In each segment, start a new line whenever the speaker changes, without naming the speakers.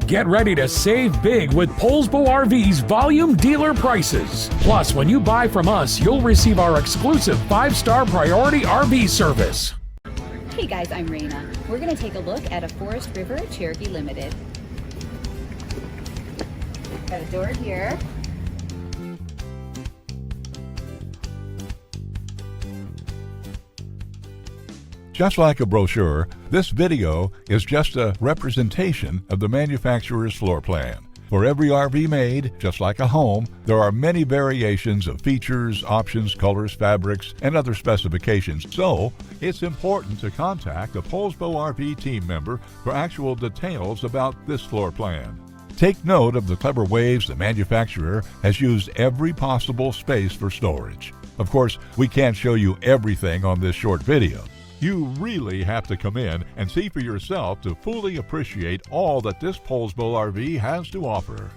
Get ready to save big with Poulsbo RV's volume dealer prices. Plus, when you buy from us, you'll receive our exclusive 5-star priority RV service.
Hey guys, I'm Raina. We're going to take a look at a Forest River Cherokee Limited. Got a door here.
Just like a brochure, this video is just a representation of the manufacturer's floor plan. For every RV made, just like a home, there are many variations of features, options, colors, fabrics, and other specifications. So, it's important to contact a Poulsbo RV team member for actual details about this floor plan. Take note of the clever ways the manufacturer has used every possible space for storage. Of course, we can't show you everything on this short video. You really have to come in and see for yourself to fully appreciate all that this Poulsbo RV has to offer.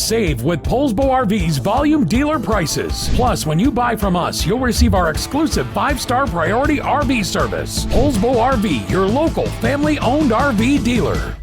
Save with Poulsbo RV's volume dealer prices. Plus, when you buy from us, you'll receive our exclusive 5-star priority RV service. Poulsbo RV, your local family-owned RV dealer.